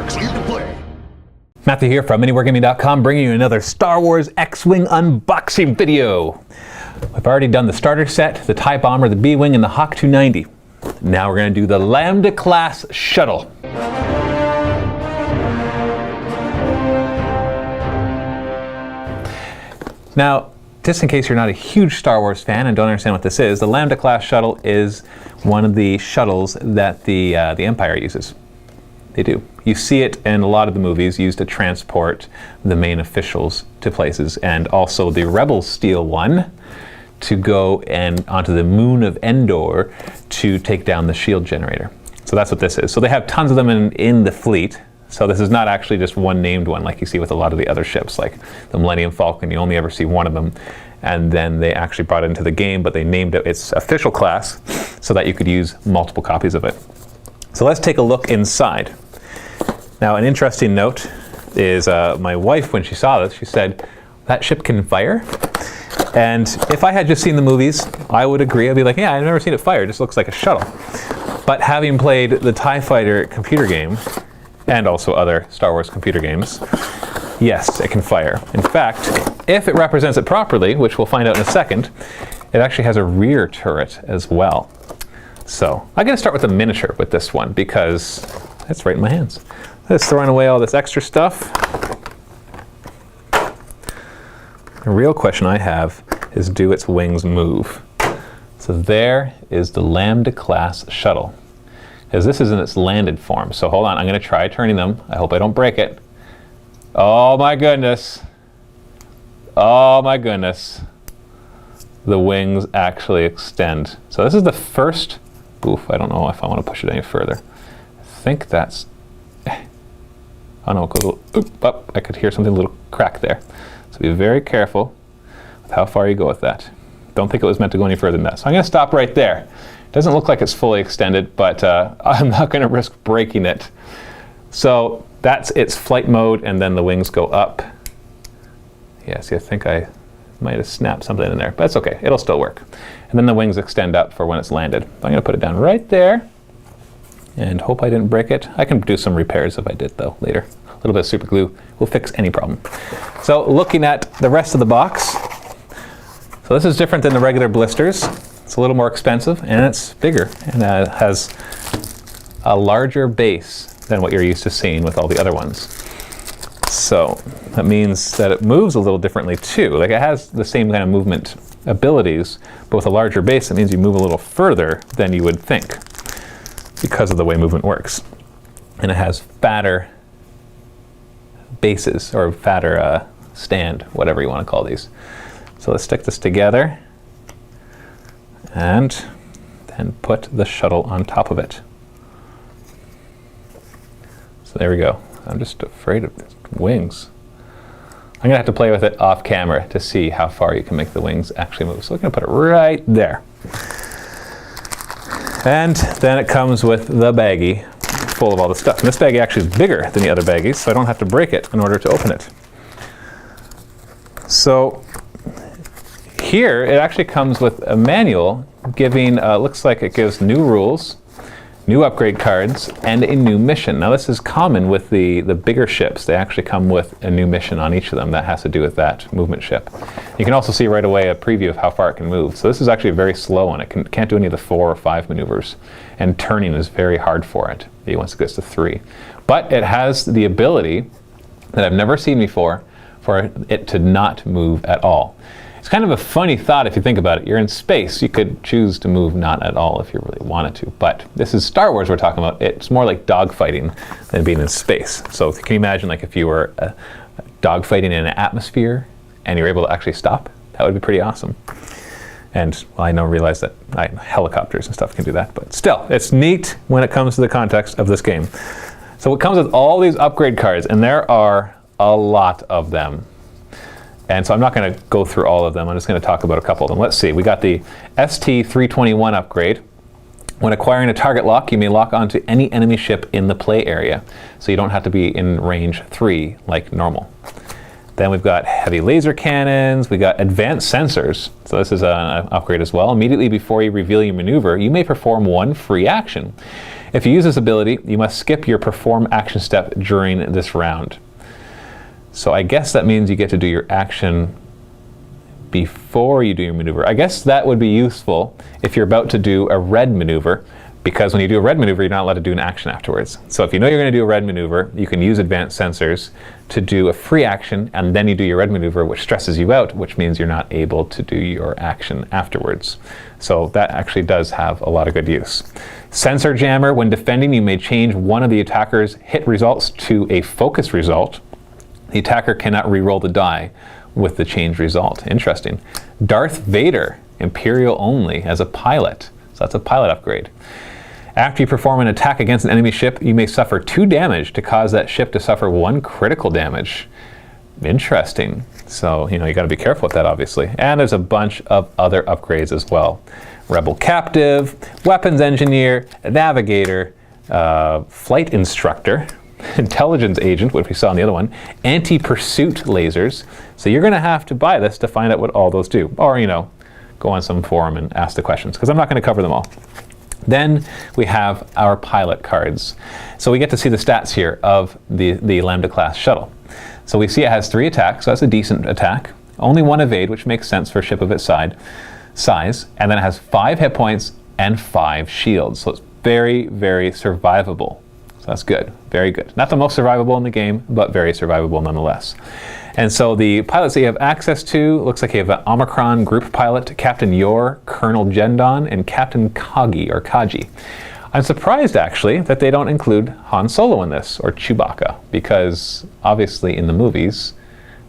clear to play. Matthew here from MiniWarGaming.com, bringing you another Star Wars X-Wing unboxing video. I've already done the starter set, the TIE Bomber, the B-Wing, and the Hawk 290. Now we're going to do the Lambda class shuttle. Now, just in case you're not a huge Star Wars fan and don't understand what this is, the Lambda class shuttle is one of the shuttles that the Empire uses. They do. You see it in a lot of the movies used to transport the main officials to places, and also the Rebels steal one to go and onto the moon of Endor to take down the shield generator. So that's what this is. So they have tons of them in the fleet. So this is not actually just one named one like you see with a lot of the other ships, like the Millennium Falcon. You only ever see one of them, and then they actually brought it into the game, but they named it its official class so that you could use multiple copies of it. So let's take a look inside. Now, an interesting note is my wife, when she saw this, she said, "That ship can fire?" And if I had just seen the movies, I would agree. I'd be like, yeah, I've never seen it fire. It just looks like a shuttle. But having played the TIE Fighter computer game, and also other Star Wars computer games, yes, it can fire. In fact, if it represents it properly, which we'll find out in a second, it actually has a rear turret as well. So I'm going to start with a miniature with this one because it's right in my hands. Let's throwing away all this extra stuff. The real question I have is, do its wings move? So there is the Lambda class shuttle. Because this is in its landed form. So hold on, I'm going to try turning them. I hope I don't break it. Oh my goodness. Oh my goodness. The wings actually extend. So this is the first, oof, I don't know if I want to push it any further. I think that's, oh no, it goes a little, oop, up. I could hear something, a little crack there. So be very careful with how far you go with that. Don't think it was meant to go any further than that. So I'm going to stop right there. Doesn't look like it's fully extended, but I'm not going to risk breaking it. So that's its flight mode, and then the wings go up. Yeah, see, I think I might have snapped something in there, but that's okay. It'll still work. And then the wings extend up for when it's landed. I'm going to put it down right there and hope I didn't break it. I can do some repairs if I did, though, later. A little bit of super glue will fix any problem. So looking at the rest of the box, so this is different than the regular blisters. It's a little more expensive, and it's bigger, and it has a larger base than what you're used to seeing with all the other ones. So that means that it moves a little differently too. Like, it has the same kind of movement abilities, but with a larger base, it means you move a little further than you would think because of the way movement works. And it has fatter bases, or fatter stand, whatever you want to call these. So let's stick this together and then put the shuttle on top of it. So there we go. I'm just afraid of wings. I'm going to have to play with it off camera to see how far you can make the wings actually move. So we're going to put it right there. And then it comes with the baggie full of all the stuff. And this baggie actually is bigger than the other baggies, so I don't have to break it in order to open it. So here, it actually comes with a manual giving, looks like it gives new rules, new upgrade cards, and a new mission. Now this is common with the bigger ships. They actually come with a new mission on each of them that has to do with that movement ship. You can also see right away a preview of how far it can move. So this is actually very slow, and it can't do any of the 4 or 5 maneuvers. And turning is very hard for it, once it gets to 3. But it has the ability that I've never seen before for it to not move at all. It's kind of a funny thought if you think about it. You're in space. You could choose to move not at all if you really wanted to. But this is Star Wars we're talking about. It's more like dogfighting than being in space. So can you imagine, like, if you were dogfighting in an atmosphere and you're able to actually stop? That would be pretty awesome. And well, I now realize that helicopters and stuff can do that. But still, it's neat when it comes to the context of this game. So it comes with all these upgrade cards, and there are a lot of them. And so I'm not going to go through all of them. I'm just going to talk about a couple of them. Let's see. We got the ST-321 upgrade. When acquiring a target lock, you may lock onto any enemy ship in the play area, so you don't have to be in range 3 like normal. Then we've got heavy laser cannons. We got advanced sensors. So this is an upgrade as well. Immediately before you reveal your maneuver, you may perform one free action. If you use this ability, you must skip your perform action step during this round. So I guess that means you get to do your action before you do your maneuver. I guess that would be useful if you're about to do a red maneuver, because when you do a red maneuver, you're not allowed to do an action afterwards. So if you know you're going to do a red maneuver, you can use advanced sensors to do a free action, and then you do your red maneuver, which stresses you out, which means you're not able to do your action afterwards. So that actually does have a lot of good use. Sensor jammer: when defending, you may change one of the attacker's hit results to a focus result. The attacker cannot re-roll the die with the changed result. Interesting. Darth Vader, Imperial only, as a pilot. So that's a pilot upgrade. After you perform an attack against an enemy ship, you may suffer 2 damage to cause that ship to suffer 1 critical damage. Interesting. So, you got to be careful with that, obviously. And there's a bunch of other upgrades as well. Rebel Captive, Weapons Engineer, Navigator, Flight Instructor, Intelligence Agent, which we saw in the other one, Anti-Pursuit Lasers. So you're going to have to buy this to find out what all those do. Or, go on some forum and ask the questions, because I'm not going to cover them all. Then we have our pilot cards. So we get to see the stats here of the Lambda class shuttle. So we see it has 3 attacks, so that's a decent attack. Only 1 evade, which makes sense for a ship of its size. And then it has 5 hit points and 5 shields. So it's very, very survivable. So that's good, very good. Not the most survivable in the game, but very survivable nonetheless. And so the pilots that you have access to, looks like you have an Omicron group pilot, Captain Yor, Colonel Gendon, and Captain Kaji. I'm surprised, actually, that they don't include Han Solo in this, or Chewbacca, because obviously in the movies,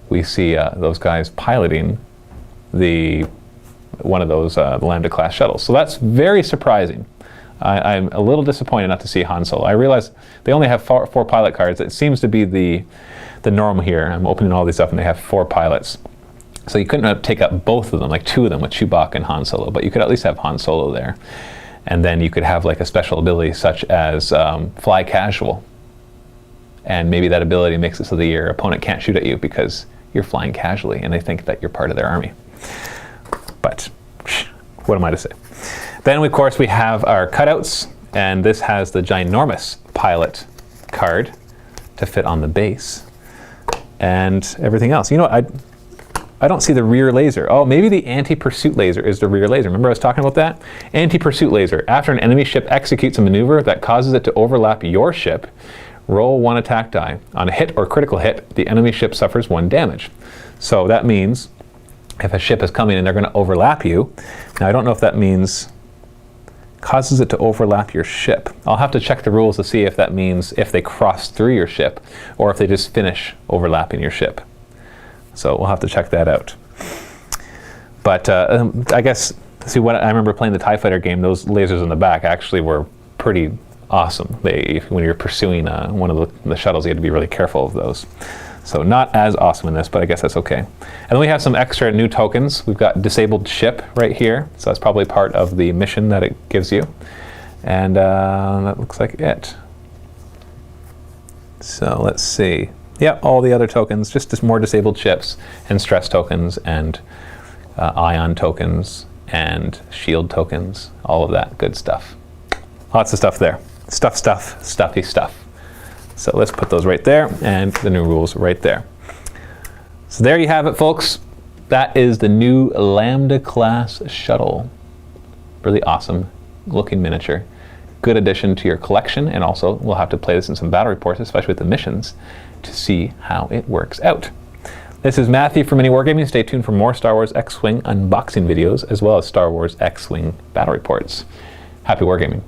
we see those guys piloting one of those Lambda class shuttles. So that's very surprising. I'm a little disappointed not to see Han Solo. I realize they only have 4 pilot cards. It seems to be the norm here. I'm opening all these up and they have 4 pilots. So you couldn't take up both of them, like 2 of them with Chewbacca and Han Solo, but you could at least have Han Solo there. And then you could have like a special ability such as fly casual. And maybe that ability makes it so that your opponent can't shoot at you because you're flying casually and they think that you're part of their army. But what am I to say? Then, of course, we have our cutouts, and this has the ginormous pilot card to fit on the base, and everything else. I don't see the rear laser. Oh, maybe the anti-pursuit laser is the rear laser. Remember I was talking about that? Anti-pursuit laser. After an enemy ship executes a maneuver that causes it to overlap your ship, roll 1 attack die. On a hit or critical hit, the enemy ship suffers 1 damage. So that means if a ship is coming and they're going to overlap you, now I don't know if that means causes it to overlap your ship. I'll have to check the rules to see if that means if they cross through your ship or if they just finish overlapping your ship. So we'll have to check that out. But I guess, see, when I remember playing the TIE Fighter game, those lasers in the back actually were pretty awesome. When you're pursuing one of the shuttles, you had to be really careful of those. So not as awesome in this, but I guess that's okay. And then we have some extra new tokens. We've got disabled ship right here. So that's probably part of the mission that it gives you. And that looks like it. So let's see. Yeah, all the other tokens, just more disabled ships and stress tokens and ion tokens and shield tokens, all of that good stuff. Lots of stuff there. Stuffy stuff. So let's put those right there, and the new rules right there. So there you have it, folks. That is the new Lambda class shuttle. Really awesome looking miniature. Good addition to your collection, and also we'll have to play this in some battle reports, especially with the missions, to see how it works out. This is Matthew from MiniWarGaming. Stay tuned for more Star Wars X-Wing unboxing videos, as well as Star Wars X-Wing battle reports. Happy wargaming.